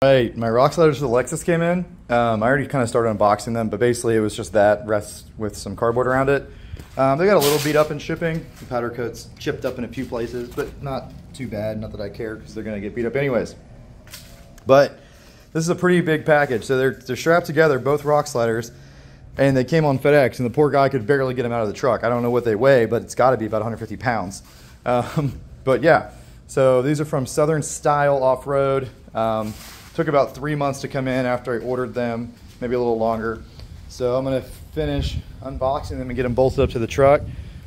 Right, my Rock Sliders for the Lexus came in. I already kind of started unboxing them, but basically it was just that, rest with some cardboard around it. They got a little beat up in shipping. The powder coat's chipped up in a few places, but not too bad. Not that I care, because they're going to get beat up anyways. But this is a pretty big package. So they're strapped together, both Rock Sliders, and they came on FedEx, and the poor guy could barely get them out of the truck. I don't know what they weigh, but it's got to be about 150 pounds. But yeah, so these are from Southern Style Offroad. Took about 3 months to come in after I ordered them, maybe a little longer. So I'm gonna finish unboxing them and get them bolted up to the truck.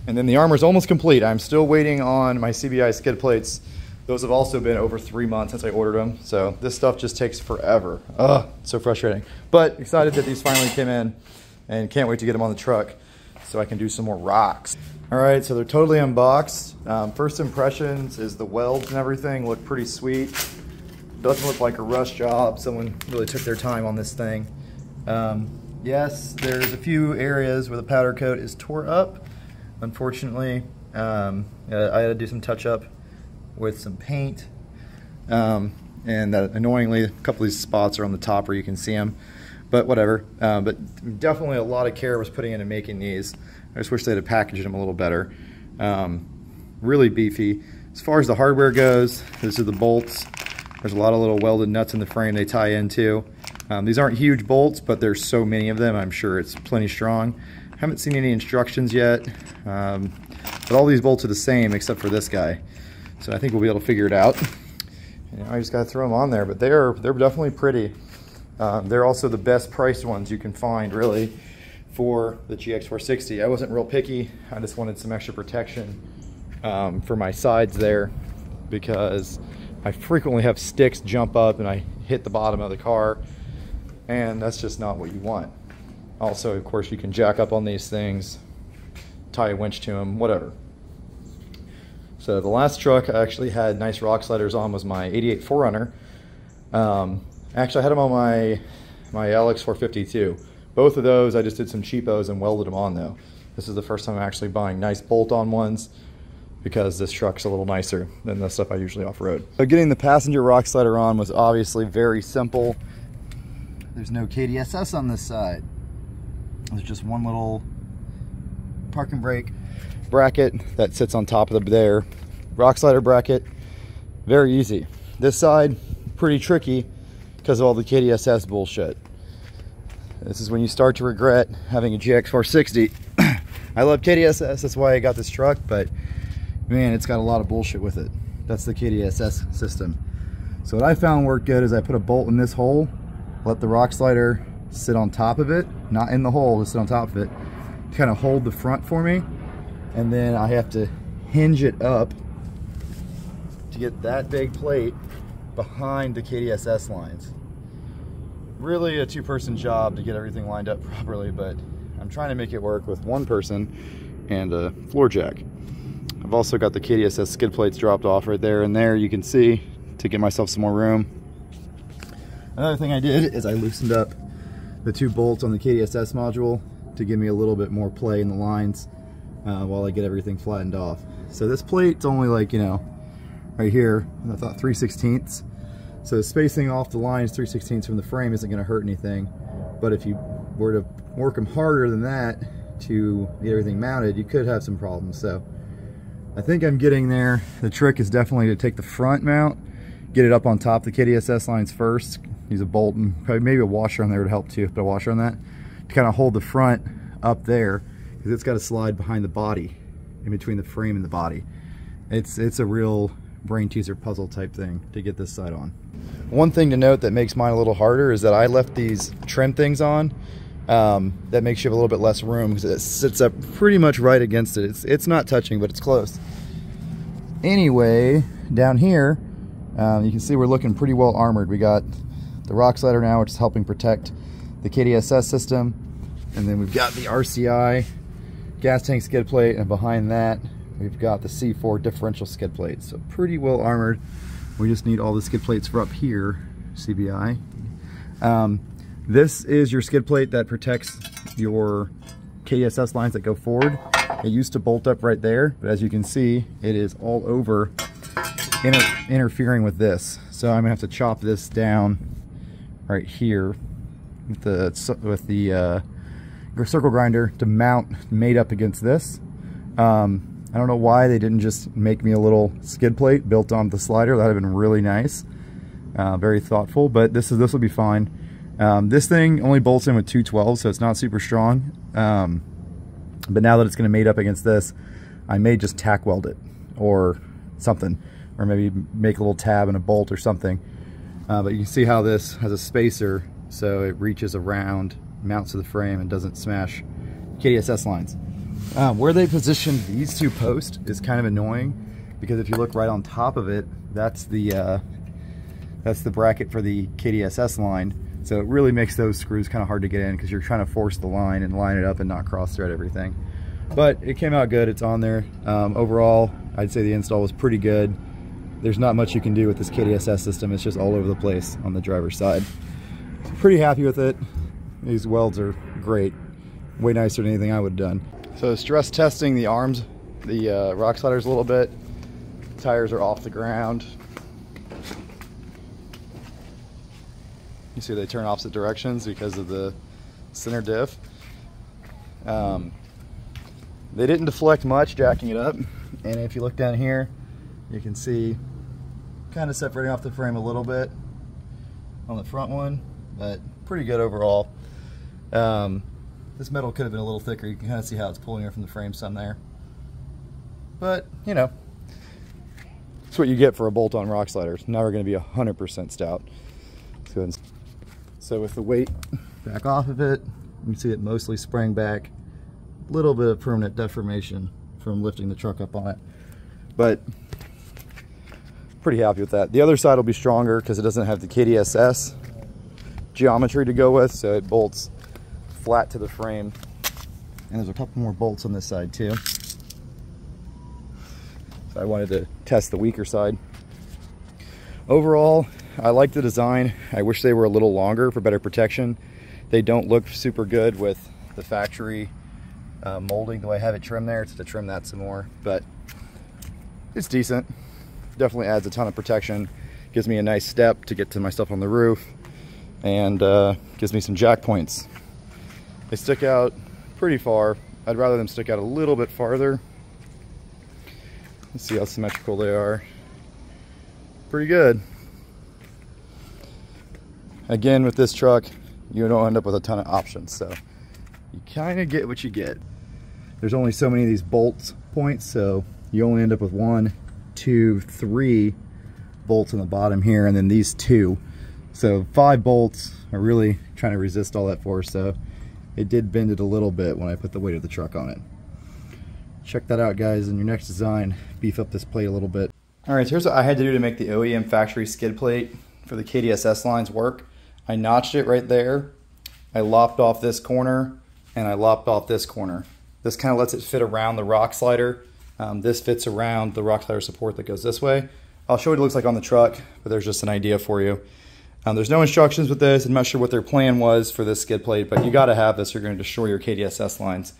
And then the armor's almost complete. I'm still waiting on my CBI skid plates. Those have also been over 3 months since I ordered them. So this stuff just takes forever. Ugh, it's so frustrating. But excited that these finally came in and can't wait to get them on the truck so I can do some more rocks. All right, so they're totally unboxed. First impressions is the welds and everything look pretty sweet. Doesn't look like a rush job. Someone really took their time on this thing. Yes, there's a few areas where the powder coat is tore up. Unfortunately, I had to do some touch up with some paint. And annoyingly, a couple of these spots are on the top where you can see them. But whatever. But definitely a lot of care was putting into making these. I just wish they'd have packaged them a little better. Really beefy. As far as the hardware goes, these are the bolts. There's a lot of little welded nuts in the frame they tie into. These aren't huge bolts, but there's so many of them, I'm sure it's plenty strong. Haven't seen any instructions yet, but all these bolts are the same except for this guy. So I think we'll be able to figure it out. You know, I just gotta throw them on there, but they're definitely pretty. They're also the best priced ones you can find, really, for the GX460. I wasn't real picky. I just wanted some extra protection for my sides there, because I frequently have sticks jump up and I hit the bottom of the car, and that's just not what you want. Also, of course, you can jack up on these things, tie a winch to them, whatever. So the last truck I actually had nice Rock Sliders on was my 88 4Runner. Actually, I had them on my LX450 too. Both of those I just did some cheapos and welded them on though. This is the first time I'm actually buying nice bolt-on ones, because this truck's a little nicer than the stuff I usually off-road. So getting the passenger Rock Slider on was obviously very simple. There's no KDSS on this side. There's just one little park and brake bracket that sits on top of there. Rock Slider bracket, very easy. This side, pretty tricky because of all the KDSS bullshit. This is when you start to regret having a GX460. I love KDSS, that's why I got this truck, but man, it's got a lot of bullshit with it. That's the KDSS system. So what I found worked good is I put a bolt in this hole, let the Rock Slider sit on top of it, not in the hole, just sit on top of it, to kind of hold the front for me. And then I have to hinge it up to get that big plate behind the KDSS lines. Really a two-person job to get everything lined up properly, but I'm trying to make it work with one person and a floor jack. I've also got the KDSS skid plates dropped off right there and there, you can see, to give myself some more room. Another thing I did is I loosened up the two bolts on the KDSS module to give me a little bit more play in the lines while I get everything flattened off. So this plate's only like, you know, right here, and I thought 3/16. So spacing off the lines 3/16 from the frame isn't gonna hurt anything. But if you were to work them harder than that to get everything mounted, you could have some problems. So I think I'm getting there. The trick is definitely to take the front mount, get it up on top of the KDSS lines first, use a bolt and probably maybe a washer on there would help too, put a washer on that, to kind of hold the front up there, because it's got to slide behind the body, in between the frame and the body. It's a real brain teaser puzzle type thing to get this side on. One thing to note that makes mine a little harder is that I left these trim things on. That makes you have a little bit less room because it sits up pretty much right against it. It's not touching, but it's close. Anyway, down here, you can see we're looking pretty well armored. We got the Rock Slider now, which is helping protect the KDSS system. And then we've got the RCI gas tank skid plate, and behind that, we've got the C4 differential skid plate. So pretty well armored. We just need all the skid plates for up here, CBI. This is your skid plate that protects your KDSS lines that go forward. It used to bolt up right there, but as you can see, it is all over interfering with this. So I'm gonna have to chop this down right here with the circle grinder to mount made up against this. I don't know why they didn't just make me a little skid plate built on the slider. That would have been really nice. Very thoughtful, but this will be fine. This thing only bolts in with 212, so it's not super strong. But now that it's going to mate up against this, I may just tack weld it or something, or maybe make a little tab and a bolt or something. But you can see how this has a spacer, so it reaches around, mounts to the frame, and doesn't smash KDSS lines. Where they positioned these two posts is kind of annoying, because if you look right on top of it, that's the bracket for the KDSS line. So it really makes those screws kind of hard to get in, because you're trying to force the line and line it up and not cross thread everything. But it came out good. It's on there. Overall, I'd say the install was pretty good. There's not much you can do with this KDSS system. It's just all over the place on the driver's side. So pretty happy with it. These welds are great. Way nicer than anything I would have done. So stress testing the arms, the rock sliders a little bit. Tires are off the ground. You see they turn opposite directions because of the center diff. They didn't deflect much jacking it up, and if you look down here, you can see kind of separating off the frame a little bit on the front one, but pretty good overall. This metal could have been a little thicker. You can kind of see how it's pulling it from the frame some there. But, you know, that's what you get for a bolt-on rock slider. It's never going to be 100% stout. Let's go ahead and... So with the weight back off of it, you can see it mostly sprang back. A little bit of permanent deformation from lifting the truck up on it. But pretty happy with that. The other side will be stronger because it doesn't have the KDSS geometry to go with, so it bolts flat to the frame. And there's a couple more bolts on this side too. So I wanted to test the weaker side. Overall, I like the design. I wish they were a little longer for better protection. They don't look super good with the factory molding the way I have it trimmed there. To trim that some more, but it's decent. Definitely adds a ton of protection. Gives me a nice step to get to my stuff on the roof, and gives me some jack points. They stick out pretty far. I'd rather them stick out a little bit farther. Let's see how symmetrical they are. Pretty good. Again, with this truck, you don't end up with a ton of options, so you kind of get what you get. There's only so many of these bolt points, so you only end up with 1, 2, 3 bolts on the bottom here, and then these 2. So 5 bolts are really trying to resist all that force, so it did bend it a little bit when I put the weight of the truck on it. Check that out, guys, in your next design. Beef up this plate a little bit. Alright, so here's what I had to do to make the OEM factory skid plate for the KDSS lines work. I notched it right there. I lopped off this corner, and I lopped off this corner. This kind of lets it fit around the rock slider. This fits around the rock slider support that goes this way. I'll show you what it looks like on the truck, but there's just an idea for you. There's no instructions with this. I'm not sure what their plan was for this skid plate, but you got to have this. You're going to destroy your KDSS lines.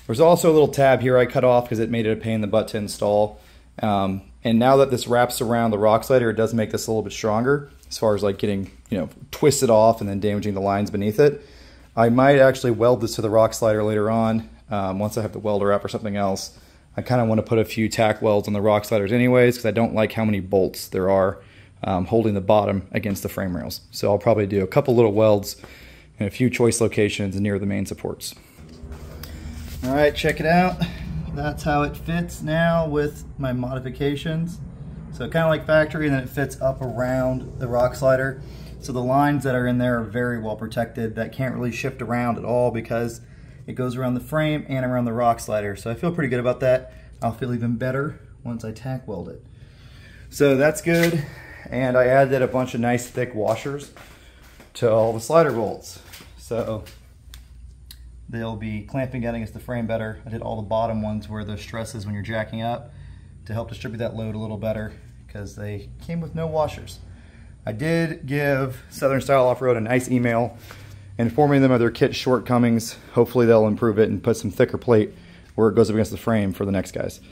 There's also a little tab here I cut off because it made it a pain in the butt to install. And now that this wraps around the rock slider, it does make this a little bit stronger as far as like getting, you know, twisted off and then damaging the lines beneath it. I might actually weld this to the rock slider later on once I have the welder up or something else. I kind of want to put a few tack welds on the rock sliders anyways because I don't like how many bolts there are holding the bottom against the frame rails. So I'll probably do a couple little welds in a few choice locations near the main supports. All right, check it out. That's how it fits now with my modifications. So kind of like factory, and then it fits up around the rock slider. So the lines that are in there are very well protected. That can't really shift around at all because it goes around the frame and around the rock slider. So I feel pretty good about that. I'll feel even better once I tack weld it. So that's good. And I added a bunch of nice thick washers to all the slider bolts. So they'll be clamping down against the frame better. I did all the bottom ones where the stress is when you're jacking up to help distribute that load a little better because they came with no washers. I did give Southern Style Offroad a nice email informing them of their kit shortcomings. Hopefully they'll improve it and put some thicker plate where it goes up against the frame for the next guys.